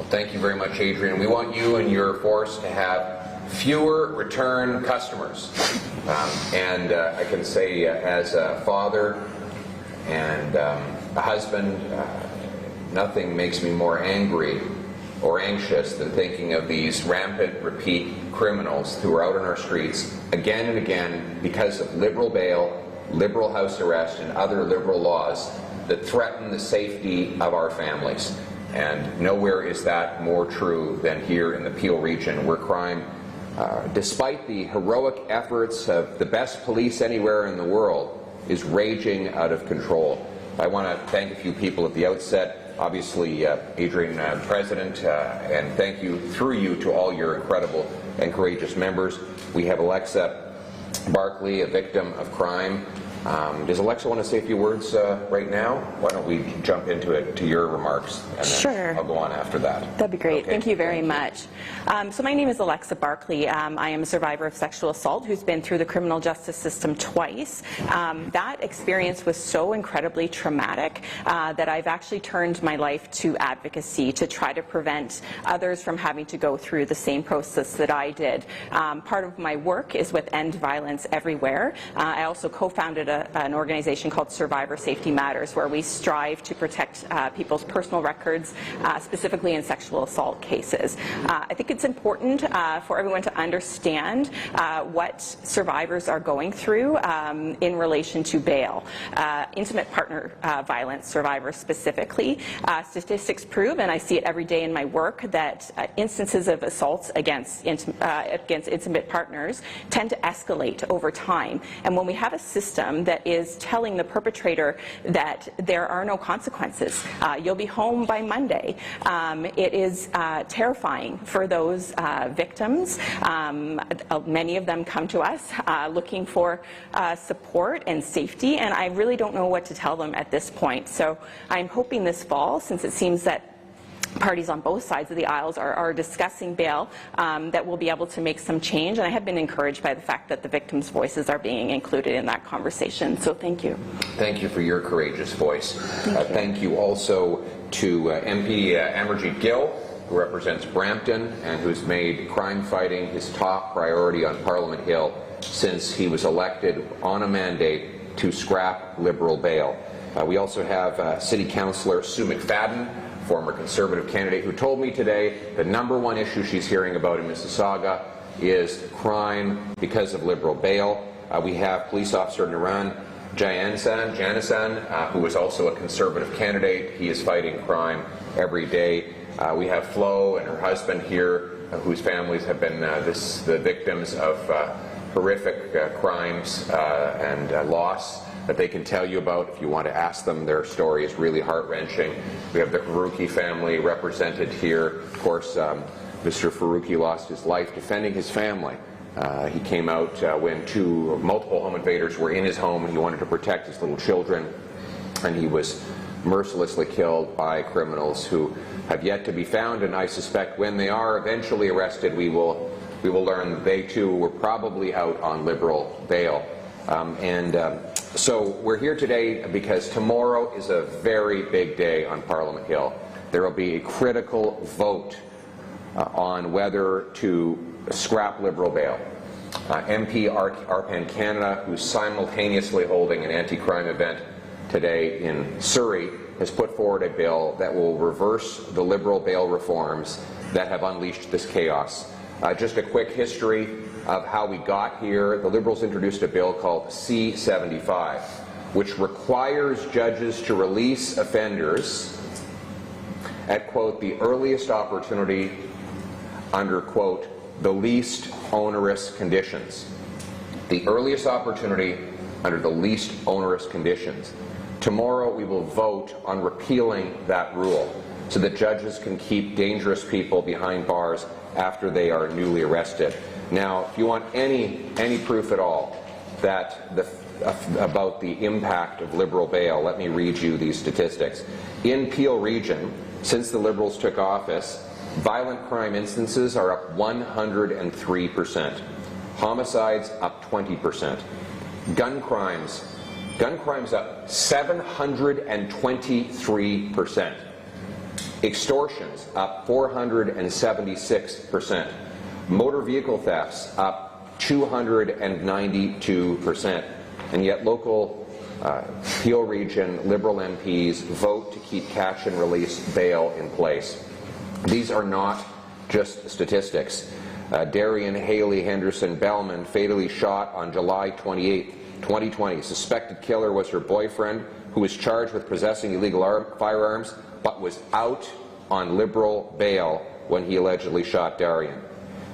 Thank you very much, Adrian. We want you and your force to have fewer return customers. I can say as a father and a husband, nothing makes me more angry or anxious than thinking of these rampant repeat criminals who are out on our streets again and again because of liberal bail, liberal house arrest, and other liberal laws that threaten the safety of our families. And nowhere is that more true than here in the Peel region, where crime, despite the heroic efforts of the best police anywhere in the world, is raging out of control. I want to thank a few people at the outset. Obviously, Adrian, President, and thank you through you to all your incredible and courageous members. We have Alexa Barkley, a victim of crime. Does Alexa want to say a few words right now? Why don't we jump into it, to your remarks, and then I'll go on after that. That'd be great. Okay. Thank you very much. So my name is Alexa Barkley. I am a survivor of sexual assault who's been through the criminal justice system twice. That experience was so incredibly traumatic that I've actually turned my life to advocacy to try to prevent others from having to go through the same process that I did. Part of my work is with End Violence Everywhere. I also co-founded an organization called Survivor Safety Matters, where we strive to protect people's personal records, specifically in sexual assault cases. I think it's important for everyone to understand what survivors are going through in relation to bail. Intimate partner violence survivors specifically. Statistics prove, and I see it every day in my work, that instances of assaults against intimate partners tend to escalate over time. And when we have a system that is telling the perpetrator that there are no consequences, you'll be home by Monday, it is terrifying for those victims. Many of them come to us looking for support and safety, and I really don't know what to tell them at this point. So I'm hoping this fall, since it seems that parties on both sides of the aisles are discussing bail, that we'll be able to make some change. And I have been encouraged by the fact that the victims' voices are being included in that conversation. So thank you. Thank you for your courageous voice. Thank you also to MP Amarjeet Gill, who represents Brampton and who's made crime fighting his top priority on Parliament Hill since he was elected on a mandate to scrap Liberal bail. We also have City Councillor Sue McFadden, former Conservative candidate, who told me today the -- issue she's hearing about in Mississauga is crime because of Liberal bail. We have police officer Naran Janisan, who is also a Conservative candidate. He is fighting crime every day. We have Flo and her husband here, whose families have been the victims of horrific crimes and loss that they can tell you about if you want to ask them. Their story is really heart-wrenching. We have the Faruqi family represented here. Of course, Mr. Faruqi lost his life defending his family. He came out when multiple home invaders were in his home, and he wanted to protect his little children, and he was mercilessly killed by criminals who have yet to be found. And I suspect when they are eventually arrested, we will learn that they too were probably out on Liberal bail. So we're here today because tomorrow is a very big day on Parliament Hill. There will be a critical vote on whether to scrap Liberal bail. MP Arpan Canada, who's simultaneously holding an anti-crime event today in Surrey, has put forward a bill that will reverse the Liberal bail reforms that have unleashed this chaos. Just a quick history of how we got here. The Liberals introduced a bill called C-75, which requires judges to release offenders at, quote, the earliest opportunity under, quote, the least onerous conditions. The earliest opportunity under the least onerous conditions. Tomorrow we will vote on repealing that rule so that judges can keep dangerous people behind bars after they are newly arrested. Now, if you want any proof at all that about the impact of Liberal bail, let me read you these statistics. In Peel region, since the Liberals took office, violent crime instances are up 103%. Homicides up 20%. Gun crimes up 723%. Extortions up 476%. Motor vehicle thefts up 292%. And yet local Peel Region Liberal MPs vote to keep catch and release bail in place. These are not just statistics. Darian Haley Henderson Bellman fatally shot on July 28, 2020. Suspected killer was her boyfriend, who was charged with possessing illegal firearms, but was out on Liberal bail when he allegedly shot Darian.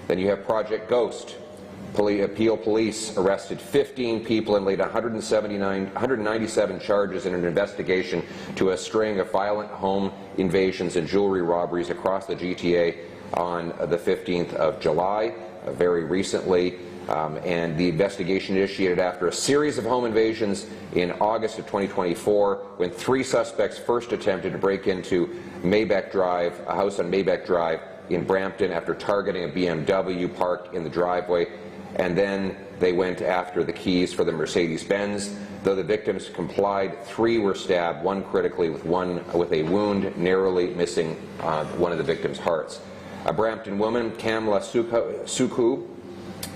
Then you have Project Ghost. Peel Police arrested 15 people and laid 197 charges in an investigation to a string of violent home invasions and jewelry robberies across the GTA on the 15th of July, very recently. And the investigation initiated after a series of home invasions in August of 2024, when 3 suspects first attempted to break into Maybeck Drive, a house on Maybeck Drive in Brampton, after targeting a BMW parked in the driveway. And then they went after the keys for the Mercedes-Benz. Though the victims complied, 3 were stabbed, 1 critically, with a wound narrowly missing one of the victims' hearts. A Brampton woman, Kamla Suku,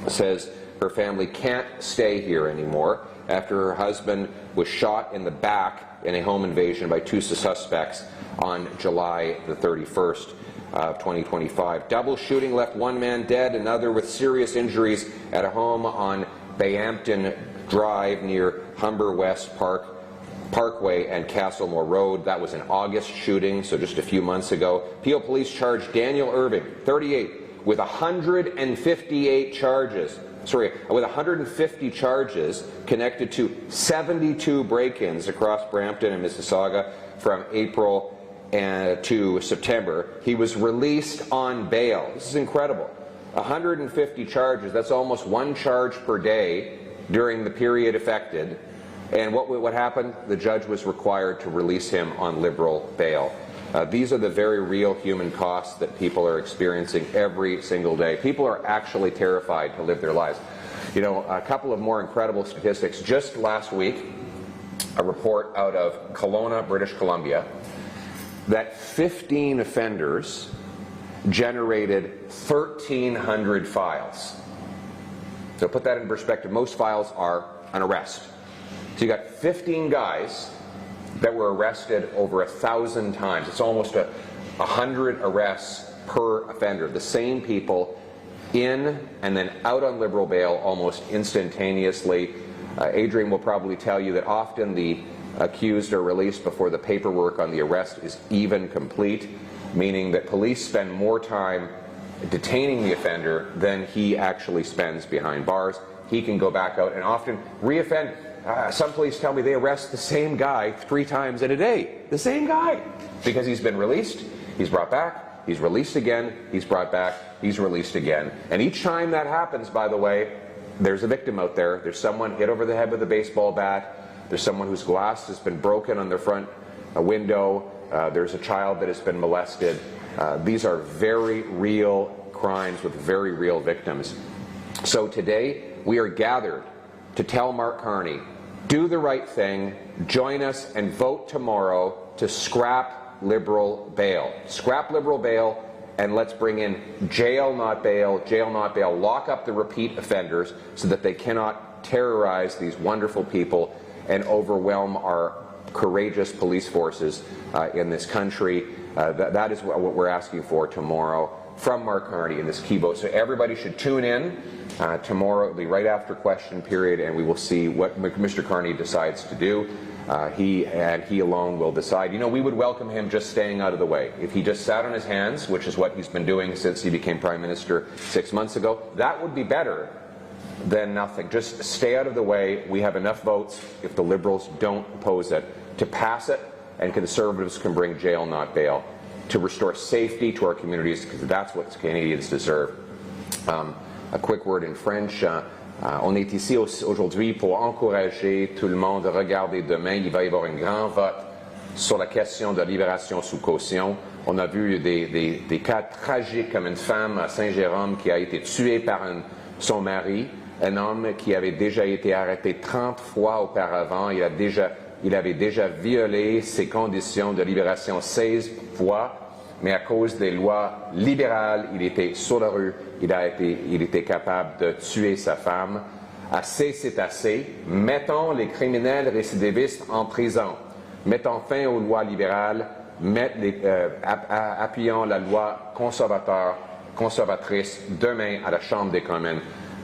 says her family can't stay here anymore after her husband was shot in the back in a home invasion by 2 suspects on July the 31st. Of 2025. Double shooting left 1 man dead, another with serious injuries at a home on Bayampton Drive near Humber West Parkway and Castlemore Road. That was an August shooting, so just a few months ago. Peel Police charged Daniel Irving, 38, with 158 charges. With 150 charges connected to 72 break-ins across Brampton and Mississauga from April to September. He was released on bail. This is incredible. 150 charges, that's almost 1 charge per day during the period affected. And what happened? The judge was required to release him on Liberal bail. These are the very real human costs that people are experiencing every single day. People are actually terrified to live their lives. You know, a couple of more incredible statistics. Just last week, a report out of Kelowna, British Columbia, that 15 offenders generated 1,300 files. So put that in perspective, most files are an arrest. So you got 15 guys that were arrested over 1,000 times. It's almost 100 arrests per offender. The same people in and then out on Liberal bail almost instantaneously. Adrian will probably tell you that often the accused are released before the paperwork on the arrest is even complete, meaning that police spend more time detaining the offender than he actually spends behind bars. He can go back out and often re-offend. Some police tell me they arrest the same guy 3 times in a day. The same guy. Because he's been released, he's brought back, he's released again, he's brought back, he's released again. And each time that happens, by the way, there's a victim out there. There's someone hit over the head with a baseball bat. There's someone whose glass has been broken on their front window. There's a child that has been molested. These are very real crimes with very real victims. So today we are gathered to tell Mark Carney, do the right thing, join us and vote tomorrow to scrap Liberal bail. Scrap Liberal bail, and let's bring in jail not bail, lock up the repeat offenders so that they cannot terrorize these wonderful people and overwhelm our courageous police forces in this country. That is what we're asking for tomorrow from Mark Carney in this key vote. So everybody should tune in tomorrow. It'll be right after question period, and we will see what Mr. Carney decides to do. He alone will decide. You know, we would welcome him just staying out of the way. If he just sat on his hands, which is what he's been doing since he became Prime Minister 6 months ago, that would be better than nothing. Just stay out of the way. We have enough votes, if the Liberals don't oppose it, to pass it, and Conservatives can bring jail not bail to restore safety to our communities, because that's what Canadians deserve. A quick word in French. On est ici aujourd'hui pour encourager tout le monde à regarder demain. Il va y avoir un grand vote sur la question de libération sous caution. On a vu des cas tragiques, comme une femme à Saint-Jérôme qui a été tuée par son mari, un homme qui avait déjà été arrêté 30 fois auparavant. Il avait déjà violé ses conditions de libération 16 fois. mais à cause des lois libérales, il était sur la rue, il était capable de tuer sa femme. Assez, c'est assez. Mettons les criminels récidivistes en prison. Mettons fin aux lois libérales. Appuyons la loi conservatrice demain à la Chambre des communes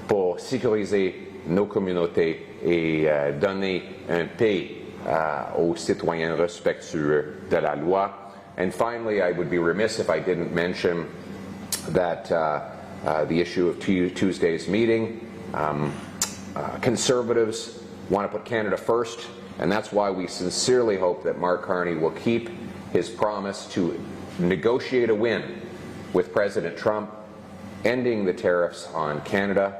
pour sécuriser nos communautés et donner un paix aux citoyens respectueux de la loi. And finally, I would be remiss if I didn't mention that the issue of Tuesday's meeting. Conservatives want to put Canada first, and that's why we sincerely hope that Mark Carney will keep his promise to negotiate a win with President Trump, ending the tariffs on Canada.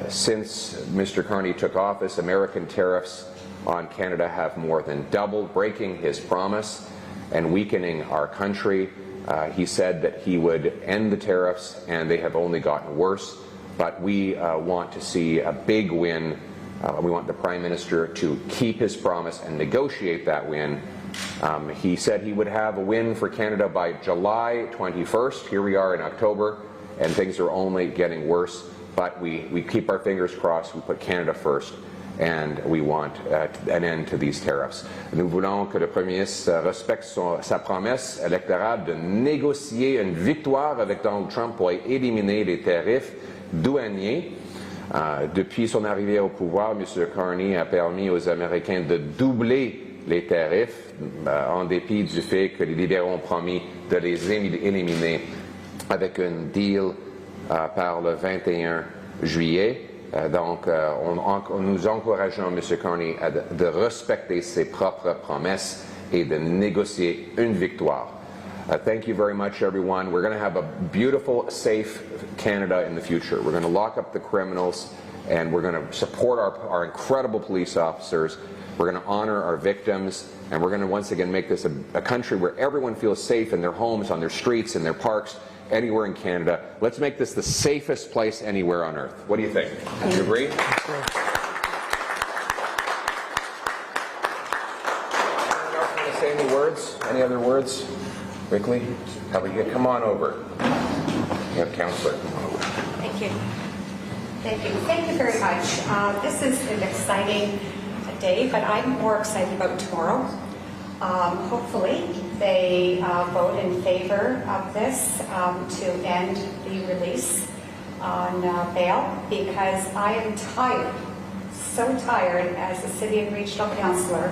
Since Mr. Carney took office, American tariffs on Canada have more than doubled, breaking his promise and weakening our country. He said that he would end the tariffs, and they have only gotten worse. But we want to see a big win. We want the Prime Minister to keep his promise and negotiate that win. He said he would have a win for Canada by July 21st. Here we are in October, and things are only getting worse. But we keep our fingers crossed. We put Canada first, and we want an end to these tariffs. Nous voulons que le Premier ministre respecte sa promesse électorale de négocier une victoire avec Donald Trump pour éliminer les tarifs douaniers. Depuis son arrivée au pouvoir, M. Carney a permis aux Américains de doubler les tarifs, en dépit du fait que les libéraux ont promis de les éliminer avec un deal par le 21 juillet. Donc, nous encourageons M. Carney de respecter ses propres promesses et de négocier une victoire. Thank you very much, everyone. We're going to have a beautiful, safe Canada in the future. We're going to lock up the criminals, and we're going to support our incredible police officers. We're going to honor our victims, and we're going to once again make this a country where everyone feels safe in their homes, on their streets, in their parks, anywhere in Canada. Let's make this the safest place anywhere on earth. What do you think? Do you agree? Say any words? Any other words? Quickly? Come on over. Yeah, Councillor, come on over. Thank you. Thank you. Thank you very much. This is an exciting day, but I'm more excited about tomorrow. Hopefully, they vote in favor of this to end the release on bail, because I am tired, so tired as a city and regional councillor,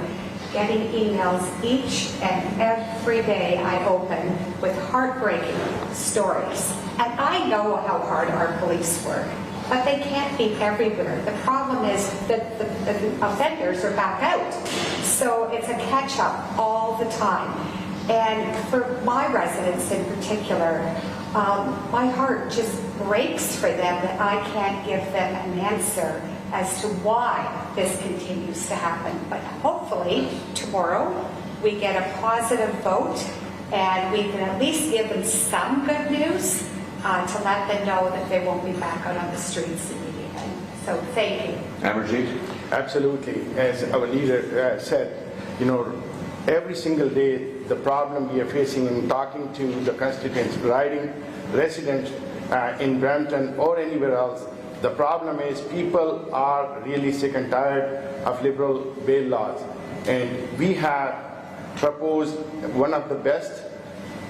getting emails each and every day I open with heartbreaking stories. And I know how hard our police work, but they can't be everywhere. The problem is that the offenders are back out. So it's a catch-up all the time. And for my residents in particular, my heart just breaks for them that I can't give them an answer as to why this continues to happen. But hopefully tomorrow we get a positive vote and we can at least give them some good news to let them know that they won't be back out on the streets immediately. So thank you. Amarjeet? Absolutely. As our leader said, you know, every single day the problem we are facing in talking to the constituents, riding residents in Brampton or anywhere else, the problem is people are really sick and tired of liberal bail laws. And we have proposed one of the best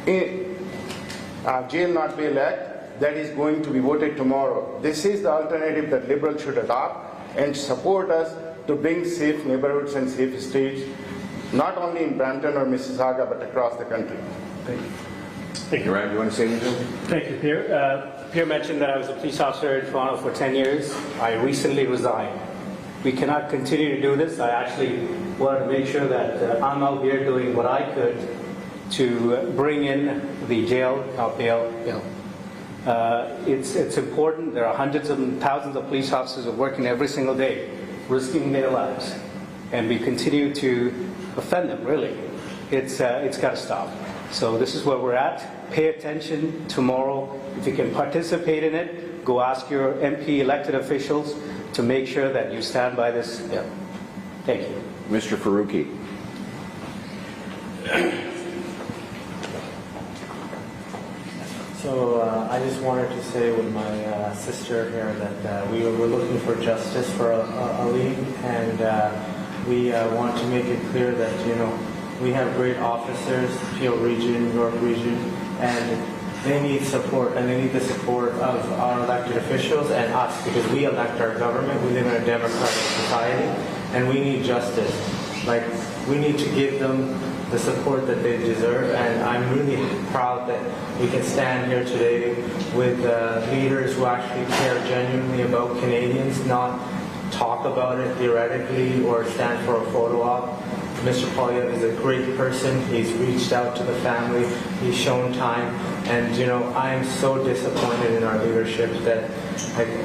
jail not bail act that is going to be voted tomorrow. This is the alternative that liberals should adopt and support us to bring safe neighborhoods and safe streets, not only in Brampton or Mississauga, but across the country. Thank you. Thank you, Ryan. Do you want to say anything? Thank you, Pierre. Pierre mentioned that I was a police officer in Toronto for 10 years. I recently resigned. We cannot continue to do this. I actually wanted to make sure that I'm out here doing what I could to bring in the jail, not bail bill. It's important. There are hundreds and thousands of police officers who are working every single day, risking their lives, and we continue to offend them, really. It's got to stop. So this is where we're at. Pay attention tomorrow. If you can participate in it, go ask your MP elected officials to make sure that you stand by this. Yeah. Thank you. Mr. Faruqi. So I just wanted to say with my sister here that we were looking for justice for Ali, and we want to make it clear that, you know, we have great officers, Peel Region, York Region, and they need support, and they need the support of our elected officials and us, because we elect our government. We live in a democratic society, and we need justice. Like, we need to give them the support that they deserve, and I'm really proud that we can stand here today with leaders who actually care genuinely about Canadians, not talk about it theoretically or stand for a photo op. Mr. Poilievre is a great person. He's reached out to the family. He's shown time. And, you know, I'm so disappointed in our leadership that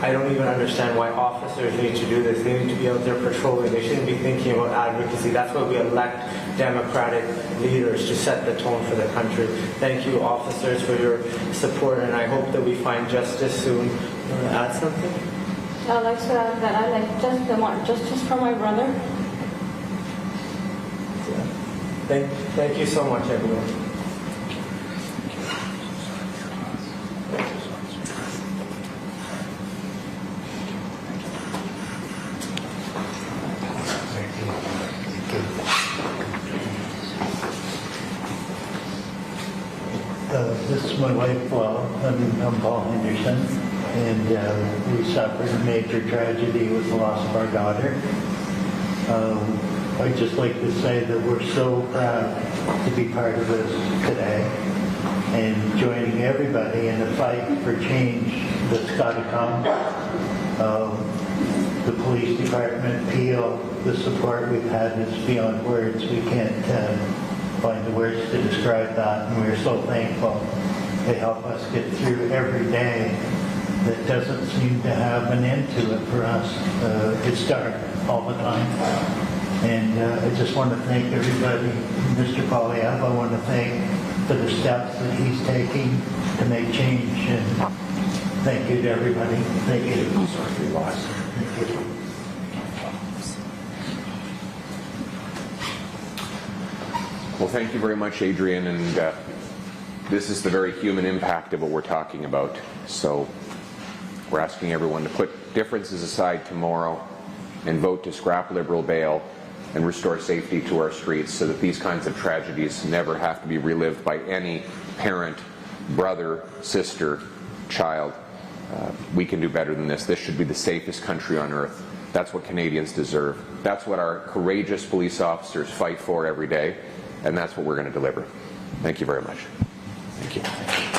I don't even understand why officers need to do this. They need to be out there patrolling. They shouldn't be thinking about advocacy. That's why we elect democratic leaders, to set the tone for the country. Thank you, officers, for your support, and I hope that we find justice soon. You want to add something? I'd like to add that I want justice for my brother. Thank you so much, everyone. This is my wife, I'm Paul Henderson, and we suffered a major tragedy with the loss of our daughter. I'd just like to say that we're so proud to be part of this today and joining everybody in the fight for change that's got to come. The police department, Peel, the support we've had is beyond words. We can't find the words to describe that, and we're so thankful. They help us get through every day that doesn't seem to have an end to it for us. It's dark all the time. And I just want to thank everybody. Mr. Poilievre, I want to thank for the steps that he's taking to make change. And thank you to everybody. Thank you. Thank you. Well, thank you very much, Adrian. And this is the very human impact of what we're talking about. So we're asking everyone to put differences aside tomorrow and vote to scrap Liberal bail and restore safety to our streets so that these kinds of tragedies never have to be relived by any parent, brother, sister, child. We can do better than this. This should be the safest country on earth. That's what Canadians deserve. That's what our courageous police officers fight for every day, and that's what we're going to deliver. Thank you very much. Thank you.